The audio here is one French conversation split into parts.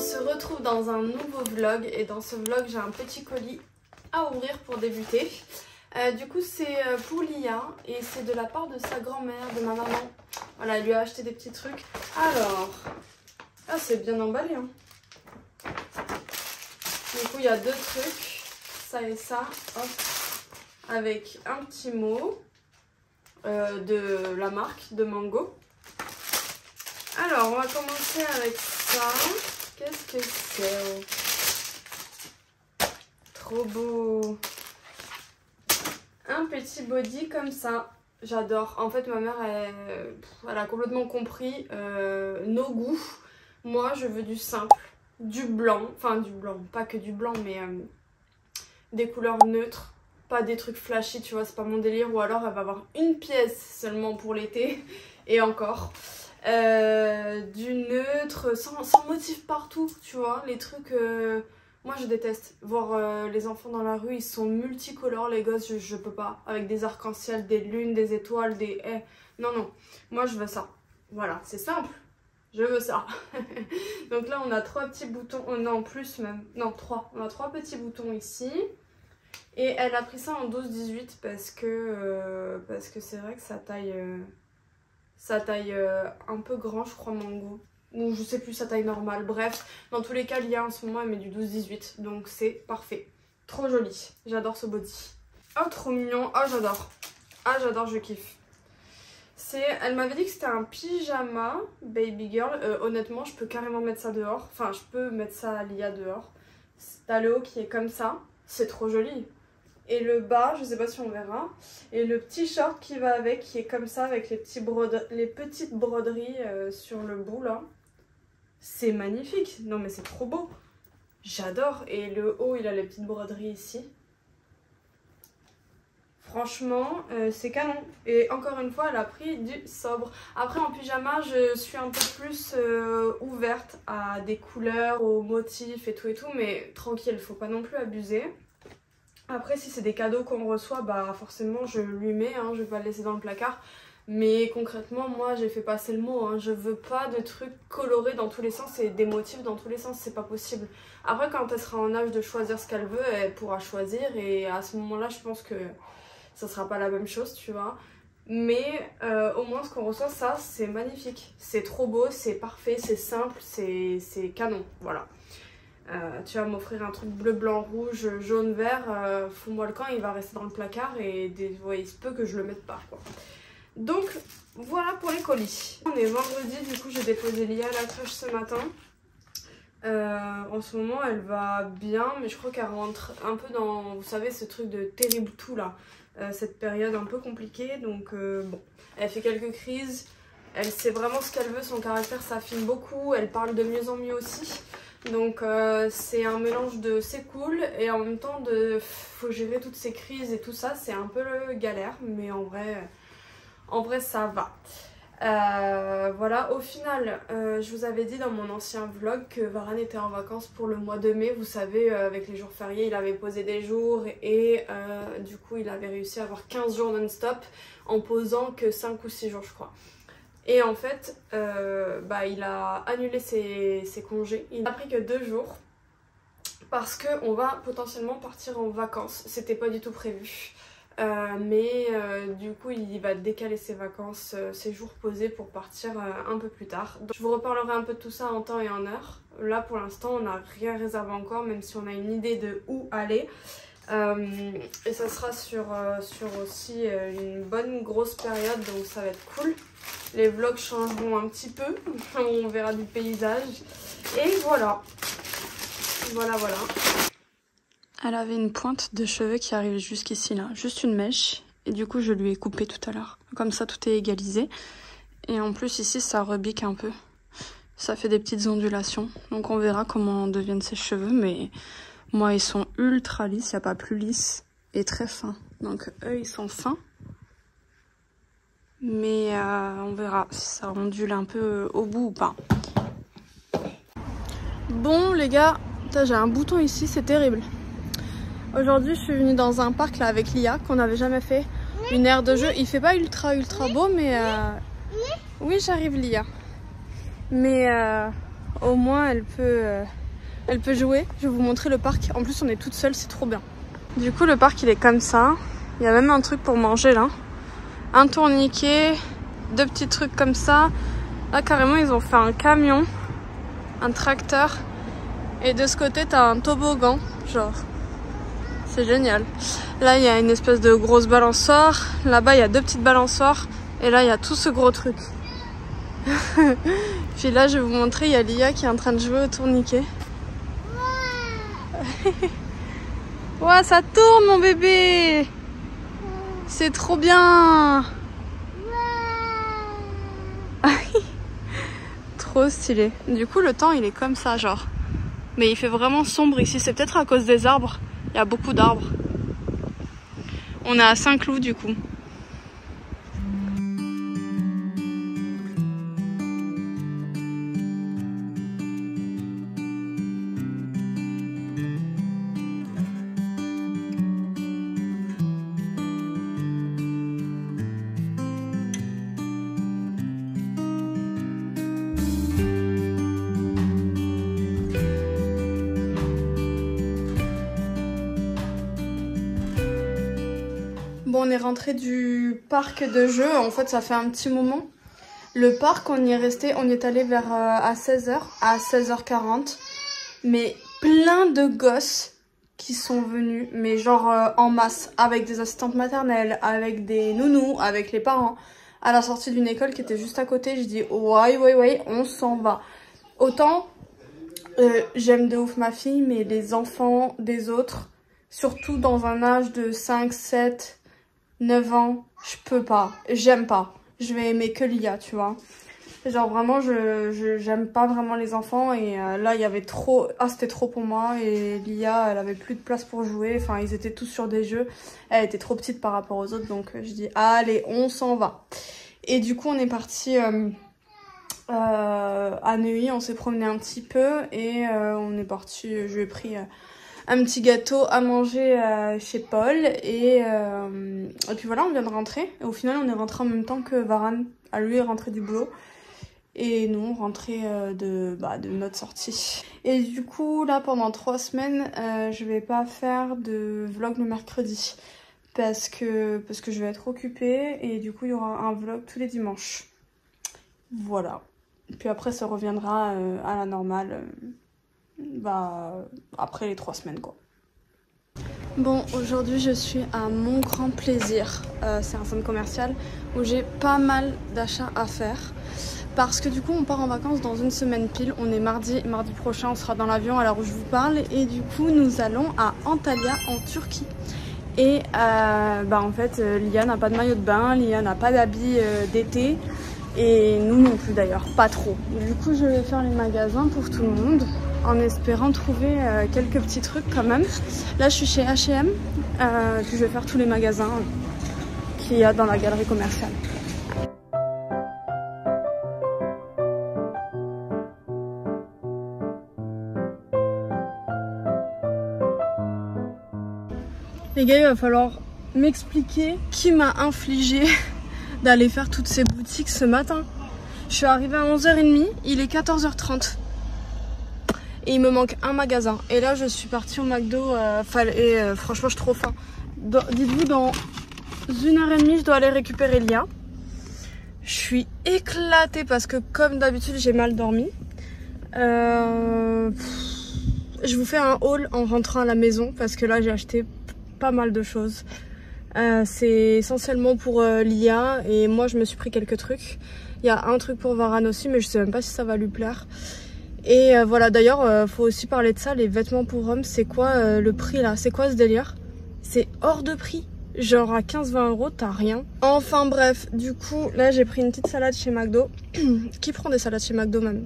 se retrouve dans un nouveau vlog et dans ce vlog j'ai un petit colis à ouvrir pour débuter. Du coup c'est pour Lia et c'est de la part de sa grand-mère, de ma maman. Voilà, elle lui a acheté des petits trucs. Alors, ah c'est bien emballé hein. Du coup il y a deux trucs, ça et ça, hop, avec un petit mot de la marque de Mango. Alors on va commencer avec ça. Qu'est-ce que c'est? Trop beau. Un petit body comme ça. J'adore. En fait ma mère elle a complètement compris nos goûts. Moi je veux du simple, du blanc. Enfin du blanc, pas que du blanc mais des couleurs neutres. Pas des trucs flashy, tu vois, c'est pas mon délire. Ou alors elle va avoir une pièce seulement pour l'été. Et encore. Du neutre, sans motif partout, tu vois, les trucs... moi je déteste voir les enfants dans la rue, ils sont multicolores les gosses, je peux pas, avec des arcs-en-ciel, des lunes, des étoiles, des... non, moi je veux ça, voilà, c'est simple, je veux ça. Donc là on a 3 petits boutons, non plus même, non 3, on a 3 petits boutons ici. Et elle a pris ça en 12-18 parce que c'est vrai que ça taille un peu grand je crois Mango. Ou je sais plus, sa taille normale. Bref, dans tous les cas, Lia en ce moment elle met du 12-18. Donc c'est parfait. Trop joli. J'adore ce body. Oh trop mignon. Oh j'adore. Ah j'adore, je kiffe. Elle m'avait dit que c'était un pyjama baby girl. Honnêtement je peux carrément mettre ça dehors. Enfin je peux mettre ça à Lia dehors. T'as le haut qui est comme ça. C'est trop joli. Et le bas, je sais pas si on verra. Et le petit short qui va avec, qui est comme ça, avec les petites broderies sur le bout là. C'est magnifique. Non mais c'est trop beau. J'adore. Et le haut, il a les petites broderies ici. Franchement, c'est canon. Et encore une fois, elle a pris du sobre. Après, en pyjama, je suis un peu plus ouverte à des couleurs, aux motifs et tout. Mais tranquille, faut pas non plus abuser. Après si c'est des cadeaux qu'on reçoit, bah forcément je lui mets, hein, je vais pas le laisser dans le placard. Mais concrètement moi j'ai fait passer le mot, hein, je veux pas de trucs colorés dans tous les sens et des motifs dans tous les sens, c'est pas possible. Après quand elle sera en âge de choisir ce qu'elle veut, elle pourra choisir et à ce moment là je pense que ça sera pas la même chose tu vois. Mais au moins ce qu'on reçoit ça c'est magnifique, c'est trop beau, c'est parfait, c'est simple, c'est canon, voilà. Tu vas m'offrir un truc bleu, blanc, rouge, jaune, vert, fous-moi le camp, il va rester dans le placard et ouais, il se peut que je le mette pas quoi. Donc voilà pour les colis. On est vendredi, du coup j'ai déposé Lia à la crèche ce matin. En ce moment elle va bien, mais je crois qu'elle rentre un peu dans, vous savez, ce truc de terrible tout là. Cette période un peu compliquée, donc bon, elle fait quelques crises. Elle sait vraiment ce qu'elle veut, son caractère s'affine beaucoup, elle parle de mieux en mieux aussi. Donc c'est un mélange de c'est cool et en même temps de faut gérer toutes ces crises et tout ça, c'est un peu galère, mais en vrai ça va. Voilà, au final je vous avais dit dans mon ancien vlog que Varane était en vacances pour le mois de mai. Vous savez, avec les jours fériés il avait posé des jours et du coup il avait réussi à avoir 15 jours non-stop en posant que 5 ou 6 jours je crois. Et en fait, il a annulé ses congés. Il n'a pris que 2 jours parce qu'on va potentiellement partir en vacances. C'était pas du tout prévu. Du coup, il va décaler ses vacances, ses jours posés pour partir un peu plus tard. Donc, je vous reparlerai un peu de tout ça en temps et en heure. Là, pour l'instant, on n'a rien réservé encore, même si on a une idée de où aller. Et ça sera sur aussi une bonne grosse période, donc ça va être cool. Les vlogs changeront un petit peu, on verra du paysage. Et voilà. Voilà. Elle avait une pointe de cheveux qui arrivait jusqu'ici là, juste une mèche. Et du coup je lui ai coupé tout à l'heure. Comme ça tout est égalisé. Et en plus ici ça rebique un peu. Ça fait des petites ondulations. Donc on verra comment deviennent ses cheveux. Mais moi ils sont ultra lisses, il n'y a pas plus lisse. Et très fins. Donc eux ils sont fins. Mais on verra si ça ondule un peu au bout ou pas. Bon les gars, j'ai un bouton ici, c'est terrible. Aujourd'hui je suis venue dans un parc là avec Lia qu'on n'avait jamais fait. Une aire de jeu, il fait pas ultra beau mais... Oui j'arrive Lia. Mais au moins elle peut jouer. Je vais vous montrer le parc. En plus on est toute seule, c'est trop bien. Du coup le parc il est comme ça. Il y a même un truc pour manger là. Un tourniquet, 2 petits trucs comme ça. Là carrément ils ont fait un camion, un tracteur. Et de ce côté t'as un toboggan, genre. C'est génial. Là il y a une espèce de grosse balançoire. Là-bas il y a 2 petites balançoires. Et là il y a tout ce gros truc. Puis là je vais vous montrer, il y a Lia qui est en train de jouer au tourniquet. Ouais, ça tourne mon bébé. C'est trop bien. Trop stylé. Du coup le temps il est comme ça genre. Mais il fait vraiment sombre ici, c'est peut-être à cause des arbres. Il y a beaucoup d'arbres. On est à Saint-Cloud du coup. Bon, on est rentré du parc de jeux, en fait ça fait un petit moment. Le parc, on y est resté, on y est allé vers à 16h, à 16h40. Mais plein de gosses qui sont venus, mais genre en masse, avec des assistantes maternelles, avec des nounous, avec les parents. À la sortie d'une école qui était juste à côté, je dis ouais, on s'en va. Autant, j'aime de ouf ma fille, mais les enfants des autres, surtout dans un âge de 5, 7... 9 ans, je peux pas, j'aime pas. Je vais aimer que Lia, tu vois. Genre vraiment, j'aime pas vraiment les enfants et là il y avait trop... Ah c'était trop pour moi et Lia elle avait plus de place pour jouer. Enfin ils étaient tous sur des jeux. Elle était trop petite par rapport aux autres donc je dis allez on s'en va. Et du coup on est parti à Neuilly, on s'est promené un petit peu et on est parti, je lui ai pris... un petit gâteau à manger chez Paul et puis voilà on vient de rentrer et au final on est rentré en même temps que Varane, à lui est rentré du boulot et nous on rentrait de notre sortie. Et du coup là pendant 3 semaines je vais pas faire de vlog le mercredi parce que je vais être occupée et du coup il y aura un vlog tous les dimanches. Voilà. Puis après ça reviendra à la normale. Après les 3 semaines quoi. Bon, aujourd'hui je suis à Mon Grand Plaisir, c'est un centre commercial où j'ai pas mal d'achats à faire parce que du coup on part en vacances dans une semaine pile, on est mardi prochain, on sera dans l'avion à l'heure où je vous parle et du coup nous allons à Antalya en Turquie. Et en fait Lia n'a pas de maillot de bain, Lia n'a pas d'habits d'été et nous non plus d'ailleurs, pas trop. Du coup je vais faire les magasins pour tout le monde en espérant trouver quelques petits trucs quand même. Là je suis chez H&M, puis je vais faire tous les magasins qu'il y a dans la galerie commerciale. Les gars, il va falloir m'expliquer qui m'a infligé d'aller faire toutes ces boutiques ce matin. Je suis arrivée à 11h30, il est 14h30. Et il me manque un magasin. Et là, je suis partie au McDo. Franchement, je suis trop faim. Dites-vous, dans 1h30, je dois aller récupérer Lia. Je suis éclatée parce que, comme d'habitude, j'ai mal dormi. Je vous fais un haul en rentrant à la maison parce que là, j'ai acheté pas mal de choses. C'est essentiellement pour Lia et moi, je me suis pris quelques trucs. Il y a un truc pour Varane aussi, mais je sais même pas si ça va lui plaire. Et voilà, d'ailleurs, faut aussi parler de ça, les vêtements pour hommes, c'est quoi le prix là? C'est quoi ce délire? C'est hors de prix. Genre à 15-20 euros, t'as rien. Enfin bref, du coup, là j'ai pris une petite salade chez McDo. Qui prend des salades chez McDo même?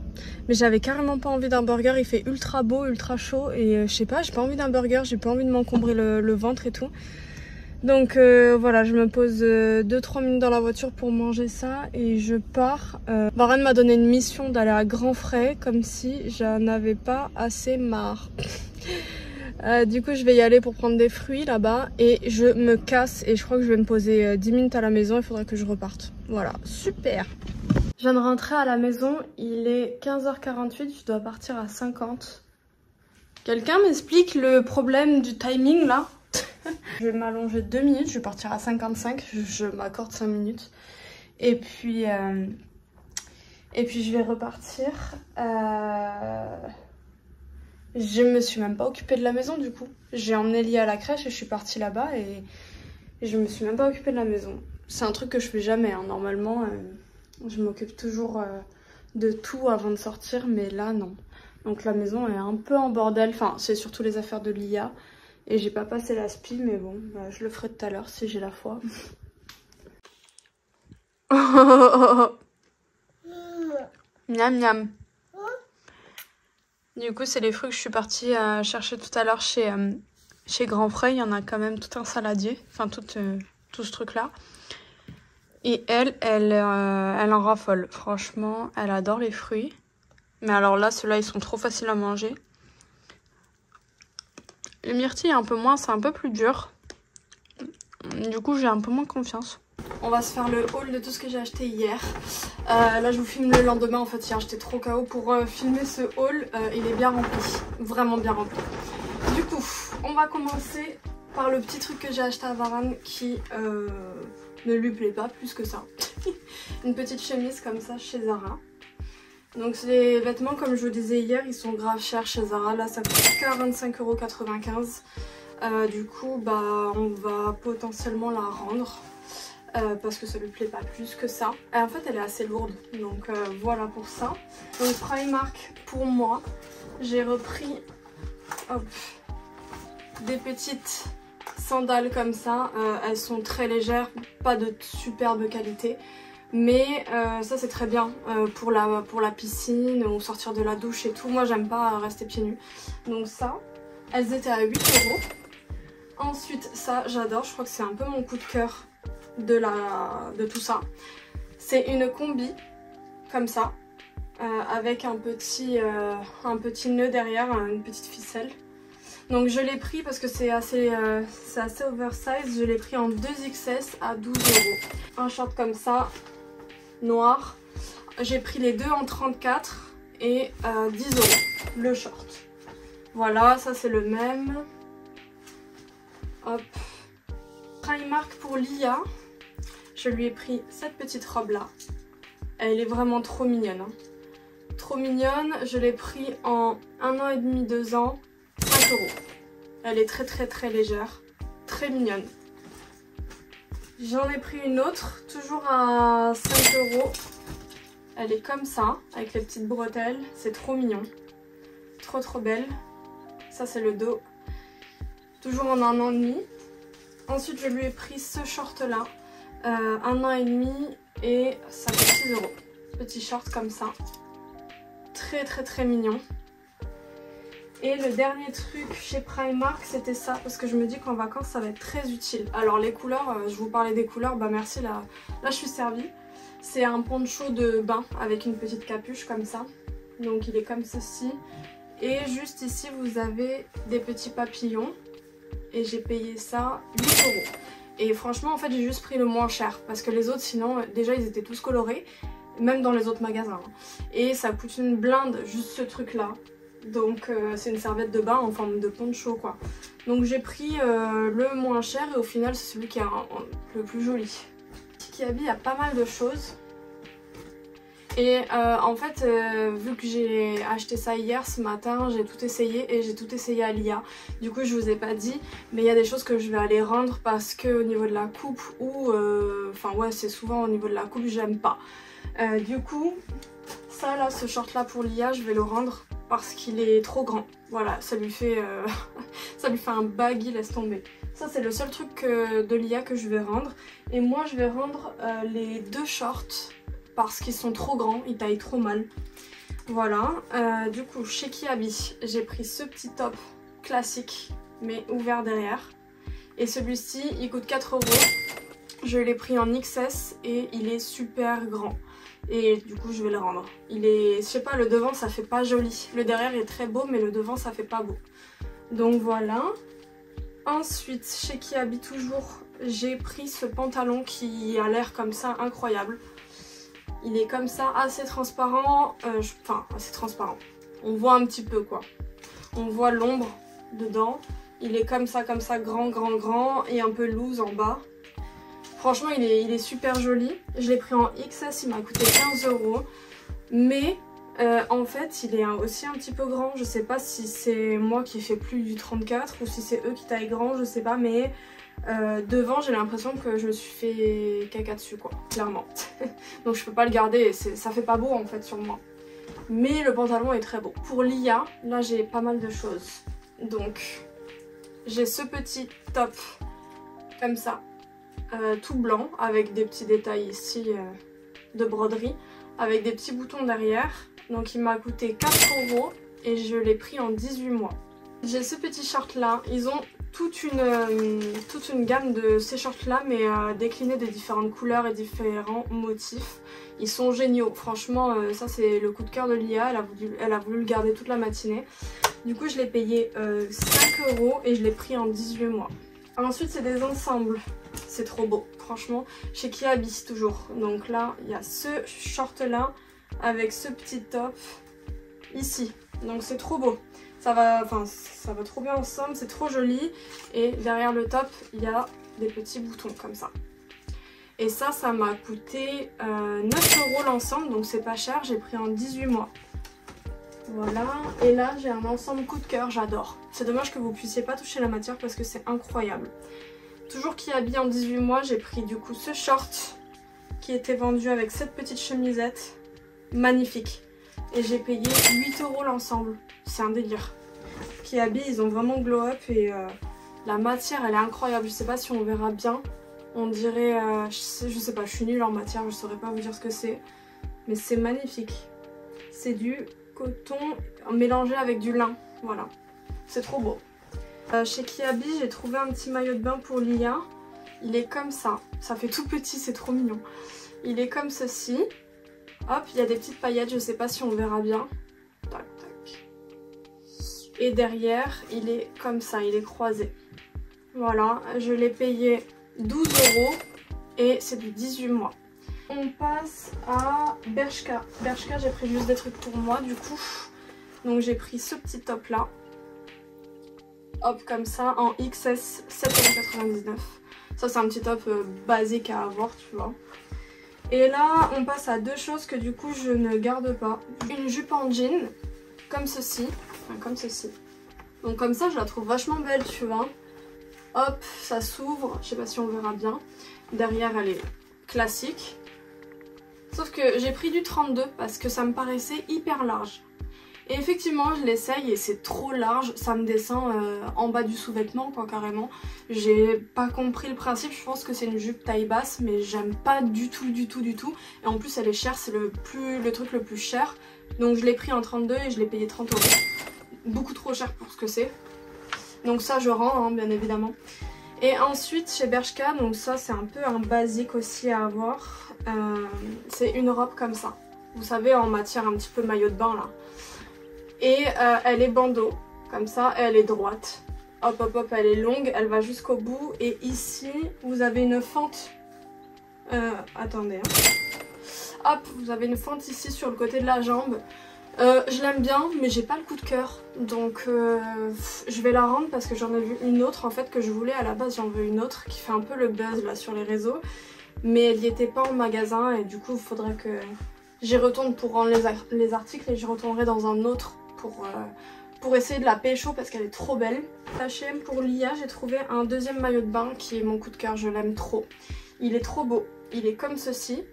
Mais j'avais carrément pas envie d'un burger, il fait ultra beau, ultra chaud. Et je sais pas, j'ai pas envie d'un burger, j'ai pas envie de m'encombrer le ventre et tout. Donc voilà, je me pose 2-3 minutes dans la voiture pour manger ça et je pars. Varane m'a donné une mission d'aller à grands frais comme si j'en avais pas assez marre. Du coup je vais y aller pour prendre des fruits là-bas et je me casse et je crois que je vais me poser 10 minutes à la maison, il faudra que je reparte. Voilà, super. Je viens de rentrer à la maison, il est 15h48, je dois partir à 50. Quelqu'un m'explique le problème du timing là? Je vais m'allonger 2 minutes, je vais partir à 55, je m'accorde 5 minutes. Et puis je vais repartir. Je me suis même pas occupée de la maison du coup. J'ai emmené Lia à la crèche et je suis partie là-bas et je me suis même pas occupée de la maison. C'est un truc que je fais jamais, hein. Normalement je m'occupe toujours de tout avant de sortir, mais là non. Donc la maison est un peu en bordel, enfin c'est surtout les affaires de Lia. Et j'ai pas passé l'aspi, mais bon, bah, je le ferai tout à l'heure si j'ai la foi. Miam miam. Du coup, c'est les fruits que je suis partie chercher tout à l'heure chez Grand Freuil. Il y en a quand même tout un saladier, enfin tout ce truc-là. Et elle en raffole. Franchement, elle adore les fruits. Mais alors là, ceux-là, ils sont trop faciles à manger. Les myrtilles, un peu moins, c'est un peu plus dur. Du coup, j'ai un peu moins confiance. On va se faire le haul de tout ce que j'ai acheté hier. Là, je vous filme le lendemain. En fait, hier, j'étais trop KO pour filmer ce haul. Il est bien rempli. Vraiment bien rempli. Du coup, on va commencer par le petit truc que j'ai acheté à Varane qui ne lui plaît pas plus que ça. Une petite chemise comme ça chez Zara. Donc les vêtements, comme je vous disais hier, ils sont grave chers chez Zara. Là, ça coûte que 25,95 €. Du coup, bah, on va potentiellement la rendre parce que ça lui plaît pas plus que ça. Et en fait, elle est assez lourde, donc voilà pour ça. Donc Primark, pour moi, j'ai repris des petites sandales comme ça. Elles sont très légères, pas de superbe qualité. Mais ça c'est très bien pour la piscine ou sortir de la douche et tout. Moi j'aime pas rester pieds nus. Donc ça, elles étaient à 8 €. Ensuite ça j'adore, je crois que c'est un peu mon coup de cœur de tout ça. C'est une combi comme ça avec un petit nœud derrière, une petite ficelle. Donc je l'ai pris parce que c'est assez oversize. Je l'ai pris en 2XS à 12 €. Un short comme ça, noir. J'ai pris les deux en 34 et 10 € le short. Voilà, ça c'est le même. Hop. Primark pour Lia. Je lui ai pris cette petite robe là. Elle est vraiment trop mignonne. Hein. Trop mignonne. Je l'ai pris en 1 an et demi, 2 ans. 5 €. Elle est très légère. Très mignonne. J'en ai pris une autre, toujours à 5 €. Elle est comme ça, avec les petites bretelles. C'est trop mignon. Trop belle. Ça c'est le dos. Toujours en 1 an et demi. Ensuite je lui ai pris ce short là. 1 an et demi et ça coûte 6 €. Petit short comme ça. Très mignon. Et le dernier truc chez Primark, c'était ça, parce que je me dis qu'en vacances ça va être très utile. Alors les couleurs, je vous parlais des couleurs, bah merci, là je suis servie. C'est un poncho de bain avec une petite capuche comme ça. Donc il est comme ceci. Et juste ici vous avez des petits papillons. Et j'ai payé ça 8 €. Et franchement en fait j'ai juste pris le moins cher, parce que les autres sinon, déjà ils étaient tous colorés. Même dans les autres magasins. Et ça coûte une blinde, juste ce truc là. Donc c'est une serviette de bain en forme de poncho quoi. Donc j'ai pris le moins cher et au final c'est celui qui est le plus joli. Kiki Habit a pas mal de choses. Et en fait vu que j'ai acheté ça hier ce matin, j'ai tout essayé et j'ai tout essayé à Lia. Du coup je vous ai pas dit, mais il y a des choses que je vais aller rendre parce que au niveau de la coupe ou enfin ouais c'est souvent au niveau de la coupe j'aime pas. Du coup ça là, ce short là pour Lia je vais le rendre parce qu'il est trop grand. Voilà, ça lui fait un baggy, laisse tomber. Ça c'est le seul truc de Lia que je vais rendre. Et moi je vais rendre les deux shorts parce qu'ils sont trop grands, ils taillent trop mal. Voilà, du coup chez Kiabi, j'ai pris ce petit top classique mais ouvert derrière. Et celui-ci il coûte 4 €. Je l'ai pris en XS et il est super grand. Et du coup je vais le rendre. Il est, je sais pas, le devant ça fait pas joli. Le derrière est très beau mais le devant ça fait pas beau. Donc voilà. Ensuite, chez Kiabi toujours, j'ai pris ce pantalon qui a l'air comme ça incroyable. Il est comme ça, assez transparent, enfin assez transparent. On voit un petit peu quoi. On voit l'ombre dedans. Il est comme ça, grand et un peu loose en bas. Franchement, il est super joli. Je l'ai pris en XS, il m'a coûté 15 €. Mais en fait, il est aussi un petit peu grand. Je sais pas si c'est moi qui fais plus du 34 ou si c'est eux qui taillent grand, je sais pas. Mais devant, j'ai l'impression que je me suis fait caca dessus, quoi, clairement. Donc je peux pas le garder et ça fait pas beau en fait sur moi. Mais le pantalon est très beau. Pour l'IA, là j'ai pas mal de choses. Donc j'ai ce petit top comme ça, tout blanc, avec des petits détails ici de broderie, avec des petits boutons derrière. Donc il m'a coûté 4 € et je l'ai pris en 18 mois. J'ai ce petit short là, ils ont toute une gamme de ces shorts là, mais déclinés de différentes couleurs et différents motifs. Ils sont géniaux, franchement ça c'est le coup de cœur de l'IA, elle a voulu le garder toute la matinée. Du coup je l'ai payé 5 € et je l'ai pris en 18 mois. Ensuite c'est des ensembles, c'est trop beau, franchement, chez Kiabi toujours. Donc là il y a ce short là avec ce petit top ici, donc c'est trop beau. Ça va trop bien ensemble, c'est trop joli. Et derrière le top, il y a des petits boutons comme ça. Et ça m'a coûté 9 € l'ensemble, donc c'est pas cher. J'ai pris en 18 mois. Voilà. Et là, j'ai un ensemble coup de cœur, j'adore. C'est dommage que vous puissiez pas toucher la matière parce que c'est incroyable. Toujours Kiabi en 18 mois, j'ai pris du coup ce short qui était vendu avec cette petite chemisette. Magnifique. Et j'ai payé 8 € l'ensemble. C'est un délire. Kiabi, ils ont vraiment glow up et la matière, elle est incroyable. Je sais pas si on verra bien. On dirait... je sais pas, je suis nulle en matière, je saurais pas vous dire ce que c'est. Mais c'est magnifique. C'est du coton mélangé avec du lin. Voilà. C'est trop beau. Chez Kiabi, j'ai trouvé un petit maillot de bain pour l'IA. Il est comme ça. Ça fait tout petit, c'est trop mignon. Il est comme ceci. Hop, il y a des petites paillettes, je sais pas si on verra bien. Tac, tac. Et derrière, il est comme ça, il est croisé. Voilà, je l'ai payé 12 € et c'est du 18 mois. On passe à Bershka. Bershka, j'ai pris juste des trucs pour moi du coup. Donc j'ai pris ce petit top là. Hop, comme ça, en XS, 7,99 €. Ça c'est un petit top basique à avoir, tu vois. Et là, on passe à deux choses que du coup je ne garde pas. Une jupe en jean, comme ceci. Enfin, comme ceci. Donc comme ça, je la trouve vachement belle, tu vois. Hop, ça s'ouvre. Je sais pas si on verra bien. Derrière, elle est classique. Sauf que j'ai pris du 32 parce que ça me paraissait hyper large. Et effectivement, je l'essaye et c'est trop large. Ça me descend en bas du sous-vêtement, quoi, carrément. J'ai pas compris le principe. Je pense que c'est une jupe taille basse, mais j'aime pas du tout. Et en plus, elle est chère. C'est le truc le plus cher. Donc je l'ai pris en 32 et je l'ai payé 30 €. Beaucoup trop cher pour ce que c'est. Donc ça, je rends, hein, bien évidemment. Et ensuite, chez Bershka, donc ça, c'est un peu un basique aussi à avoir. C'est une robe comme ça. Vous savez, en matière un petit peu maillot de bain, là. Et elle est bandeau, comme ça, et elle est droite. Hop, hop, hop, elle est longue, elle va jusqu'au bout. Et ici, vous avez une fente. Attendez. Hein. Hop, vous avez une fente ici sur le côté de la jambe. Je l'aime bien, mais j'ai pas le coup de cœur. Donc, je vais la rendre parce que j'en ai vu une autre, en fait, que je voulais à la base. J'en veux une autre qui fait un peu le buzz, là, sur les réseaux. Mais elle n'y était pas en magasin et du coup, il faudrait que j'y retourne pour rendre les articles et je retournerai dans un autre pour essayer de la pécho parce qu'elle est trop belle. H&M pour l'IA, j'ai trouvé un deuxième maillot de bain qui est mon coup de cœur, je l'aime trop. Il est trop beau, il est comme ceci.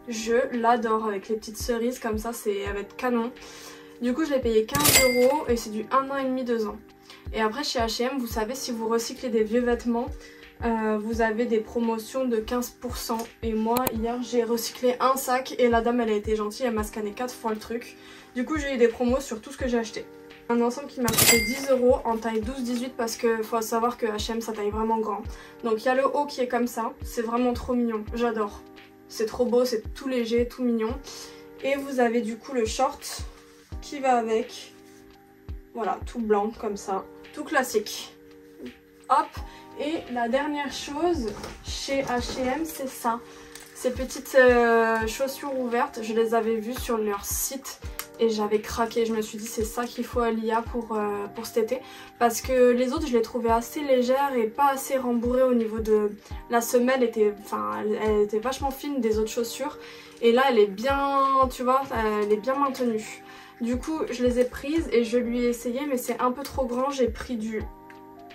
Je l'adore avec les petites cerises comme ça, ça va être canon. Du coup je l'ai payé 15 € et c'est du 1 an et demi, 2 ans. Et après chez H&M, vous savez, si vous recyclez des vieux vêtements, vous avez des promotions de 15%. Et moi hier j'ai recyclé un sac et la dame elle a été gentille, elle m'a scanné 4 fois le truc. Du coup j'ai eu des promos sur tout ce que j'ai acheté. Un ensemble qui m'a coûté 10 € en taille 12-18 parce que faut savoir que H&M ça taille vraiment grand. Donc il y a le haut qui est comme ça, c'est vraiment trop mignon, j'adore. C'est trop beau, c'est tout léger, tout mignon. Et vous avez du coup le short qui va avec. Voilà, tout blanc comme ça, tout classique. Hop, et la dernière chose chez H&M, c'est ça. Ces petites chaussures ouvertes, je les avais vues sur leur site et j'avais craqué. Je me suis dit c'est ça qu'il faut à l'IA pour cet été. Parce que les autres, je les trouvais assez légères et pas assez rembourrées au niveau de... La semelle était, elle était vachement fine des autres chaussures. Et là, elle est bien, tu vois, elle est bien maintenue. Du coup, je les ai prises et je lui ai essayé, mais c'est un peu trop grand. J'ai pris du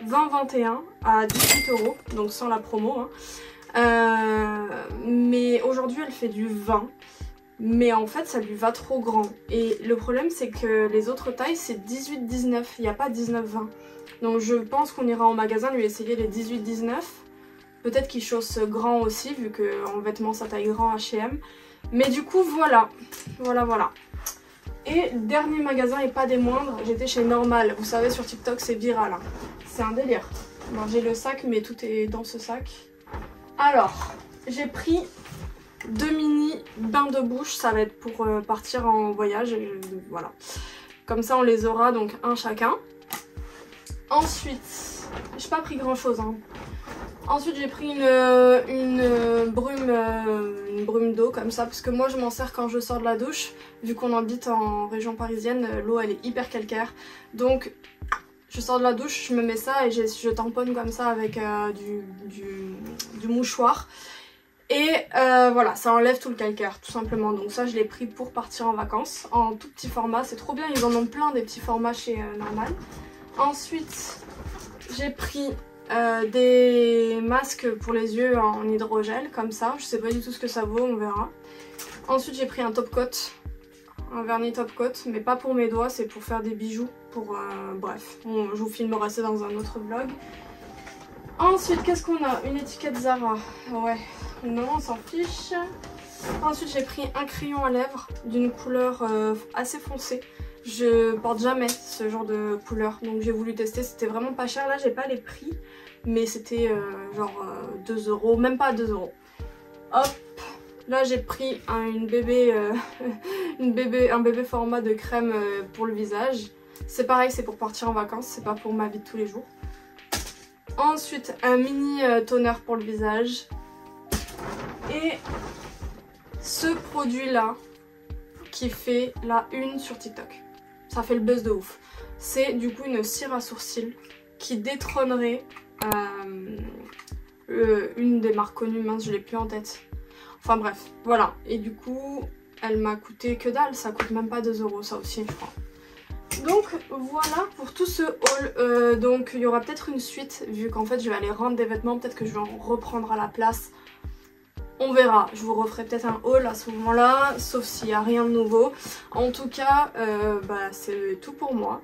20-21 à 18 €, donc sans la promo. Hein. Mais aujourd'hui elle fait du 20, mais en fait ça lui va trop grand. Et le problème c'est que les autres tailles c'est 18-19, il n'y a pas 19-20. Donc je pense qu'on ira en magasin lui essayer les 18-19. Peut-être qu'il chausse grand aussi vu qu'en vêtements ça taille grand H&M. Mais du coup voilà. Et dernier magasin et pas des moindres, j'étais chez Normal. Vous savez sur TikTok c'est viral, hein. C'est un délire. Bon, j'ai le sac mais tout est dans ce sac. Alors, j'ai pris 2 mini bains de bouche, ça va être pour partir en voyage, voilà. Comme ça on les aura, donc un chacun. Ensuite, j'ai pas pris grand chose, hein. Ensuite j'ai pris une brume d'eau comme ça, parce que moi je m'en sers quand je sors de la douche, vu qu'on habite en région parisienne, l'eau elle est hyper calcaire. Donc je sors de la douche, je me mets ça et je tamponne comme ça avec du mouchoir. Et voilà, ça enlève tout le calcaire tout simplement. Donc ça je l'ai pris pour partir en vacances en tout petit format, c'est trop bien, ils en ont plein des petits formats chez Normal. Ensuite j'ai pris des masques pour les yeux en hydrogel comme ça, je sais pas du tout ce que ça vaut, on verra. Ensuite j'ai pris un top coat, un vernis top coat, mais pas pour mes doigts, c'est pour faire des bijoux, pour bref, je vous filmerai ça dans un autre vlog. Ensuite qu'est-ce qu'on a? Une étiquette Zara, ouais, non on s'en fiche. Ensuite j'ai pris un crayon à lèvres d'une couleur assez foncée. Je porte jamais ce genre de couleur, donc j'ai voulu tester, c'était vraiment pas cher. Là j'ai pas les prix, mais c'était genre 2 €, même pas 2 €. Hop, là j'ai pris un bébé format de crème pour le visage. C'est pareil, c'est pour partir en vacances, c'est pas pour ma vie de tous les jours. Ensuite un mini toner pour le visage. Et ce produit là qui fait la une sur TikTok. Ça fait le buzz de ouf. C'est du coup une cire à sourcils qui détrônerait une des marques connues, mince je l'ai plus en tête. Enfin bref, voilà. Et du coup elle m'a coûté que dalle, ça coûte même pas 2 € ça aussi je crois. Donc voilà pour tout ce haul. Donc il y aura peut-être une suite vu qu'en fait je vais aller rendre des vêtements, peut-être que je vais en reprendre à la place. On verra, je vous referai peut-être un haul à ce moment-là, sauf s'il n'y a rien de nouveau. En tout cas, c'est tout pour moi.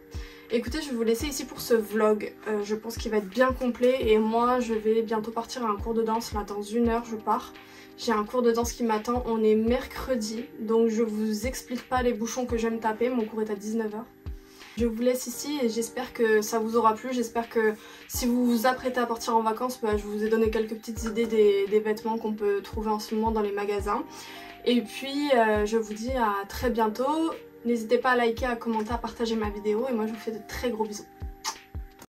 Écoutez, je vais vous laisser ici pour ce vlog. Je pense qu'il va être bien complet et moi, je vais bientôt partir à un cours de danse. Là, dans 1 heure, je pars. J'ai un cours de danse qui m'attend. On est mercredi, donc je vous explique pas les bouchons que je vais me taper. Mon cours est à 19 h. Je vous laisse ici et j'espère que ça vous aura plu. J'espère que si vous vous apprêtez à partir en vacances, je vous ai donné quelques petites idées des vêtements qu'on peut trouver en ce moment dans les magasins. Et puis je vous dis à très bientôt. N'hésitez pas à liker, à commenter, à partager ma vidéo et moi je vous fais de très gros bisous.